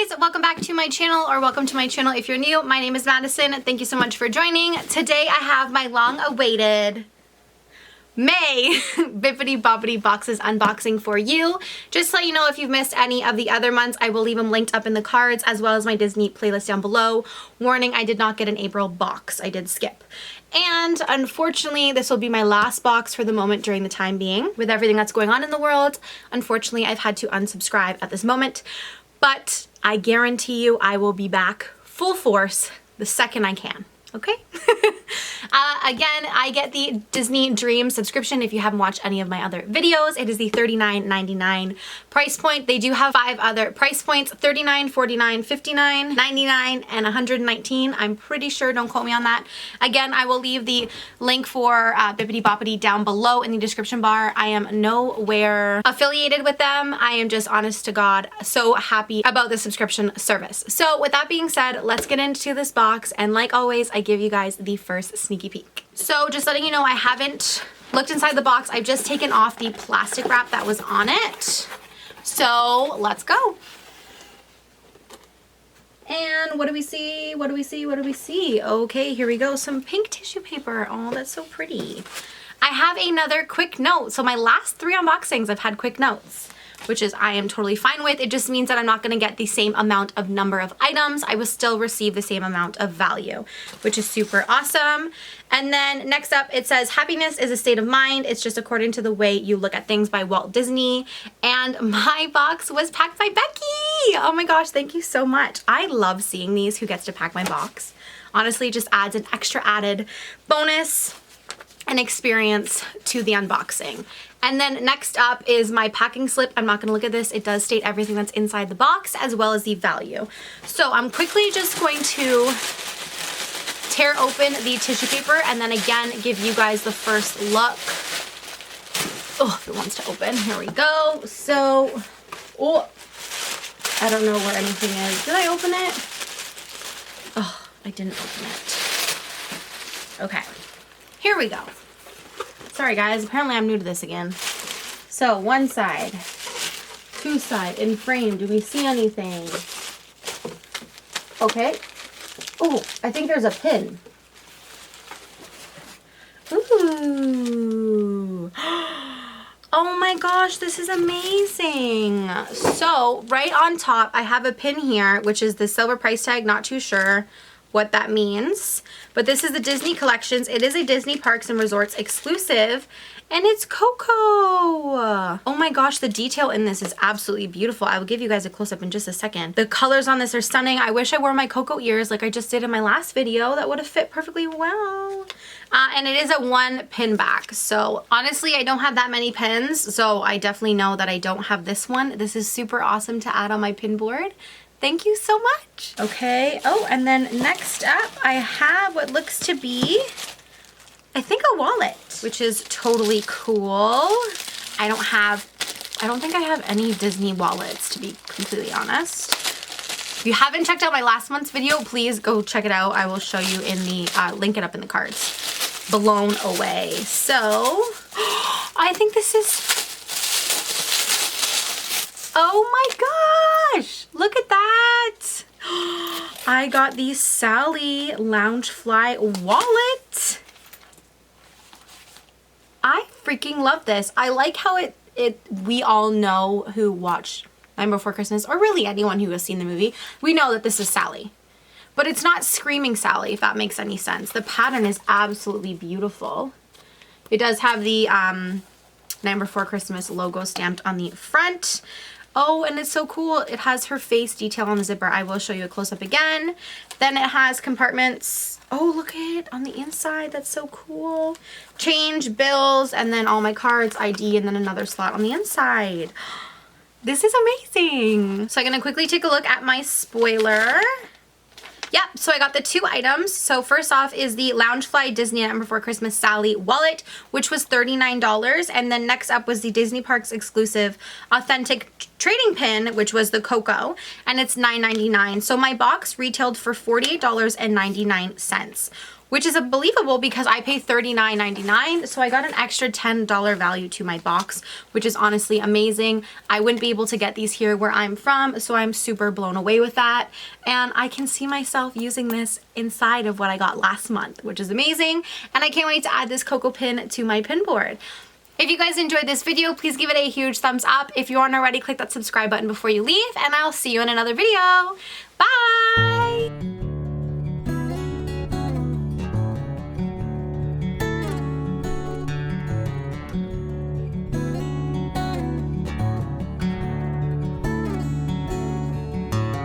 guys, welcome back to my channel, or welcome to my channel if you're new. My name is Madison. Thank you so much for joining. Today I have my long-awaited May Bibbidi Bobbidi boxes unboxing for you. Just to let you know, if you've missed any of the other months, I will leave them linked up in the cards, as well as my Disney playlist down below. Warning, I did not get an April box. I did skip. And unfortunately, this will be my last box for the moment during the time being. With everything that's going on in the world, unfortunately, I've had to unsubscribe at this moment. But I guarantee you I will be back full force the second I can. Okay? Again, I get the Disney Dream subscription. If you haven't watched any of my other videos, it is the $39.99 price point. They do have 5 other price points: $39, $49, $59, $99, and $119. I'm pretty sure, don't quote me on that. Again, I will leave the link for Bibbidi Bobbidi down below in the description bar. I am nowhere affiliated with them. I am just, honest to God, so happy about the subscription service. So with that being said, let's get into this box, and like always, I give you guys the first sneaky peek. So just letting you know, I haven't looked inside the box. I've just taken off the plastic wrap that was on it. So let's go. And what do we see? What do we see? What do we see? Okay, here we go. Some pink tissue paper. Oh, that's so pretty. I have another quick note. So my last 3 unboxings, I've had quick notes, which is I am totally fine with. It just means that I'm not going to get the same amount of number of items. I will still receive the same amount of value, which is super awesome. And then next up, it says, happiness is a state of mind. It's just according to the way you look at things, by Walt Disney. And my box was packed by Becky. Oh my gosh, thank you so much. I love seeing these, who gets to pack my box. Honestly, it just adds an extra added bonus and experience to the unboxing. And then next up is my packing slip. I'm not going to look at this. It does state everything that's inside the box, as well as the value. So I'm quickly just going to tear open the tissue paper and then again give you guys the first look. Oh, it wants to open. Here we go. So, oh, I don't know where anything is. Did I open it? Oh, I didn't open it. Okay, here we go. Sorry guys, apparently I'm new to this again. So one side, 2 side, in frame, do we see anything? Okay. Oh, I think there's a pin. Ooh. Oh my gosh, this is amazing. So right on top, I have a pin here, which is the silver price tag. Not too sure what that means, but this is the Disney Collections. It is a Disney Parks and Resorts exclusive, and it's Coco. Oh my gosh, the detail in this is absolutely beautiful. I will give you guys a close-up in just a second. The colors on this are stunning. I wish I wore my Coco ears like I just did in my last video. That would have fit perfectly well. And it is a 1 pin back. So honestly, I don't have that many pins, so I definitely know that I don't have this one. This is super awesome to add on my pin board. Thank you so much. Okay, oh, and then next up, I have what looks to be, I think, a wallet, which is totally cool. I don't think I have any Disney wallets, to be completely honest. If you haven't checked out my last month's video, please go check it out. I will show you in the, link it up in the cards. Blown away. So, I think this is, oh my gosh, look at that. I got the Sally Loungefly wallet. I freaking love this. I like how we all know, who watched Nightmare Before Christmas, or really anyone who has seen the movie, we know that this is Sally. But it's not screaming Sally, if that makes any sense. The pattern is absolutely beautiful. It does have the Nightmare Before Christmas logo stamped on the front. Oh, and it's so cool. It has her face detail on the zipper. I will show you a close-up again. Then it has compartments. Oh, look at it on the inside. That's so cool. Change, bills, and then all my cards, ID, and then another slot on the inside. This is amazing. So I'm going to quickly take a look at my spoiler. Yep, so I got the 2 items. So first off is the Loungefly Disney Nightmare Before Christmas Sally wallet, which was $39. And then next up was the Disney Parks exclusive authentic trading pin, which was the Coco, and it's $9.99. So my box retailed for $48.99, which is unbelievable because I pay $39.99. So I got an extra $10 value to my box, which is honestly amazing. I wouldn't be able to get these here where I'm from, so I'm super blown away with that. And I can see myself using this inside of what I got last month, which is amazing. And I can't wait to add this cocoa pin to my pin board. If you guys enjoyed this video, please give it a huge thumbs up. If you aren't already, click that subscribe button before you leave, and I'll see you in another video. Bye!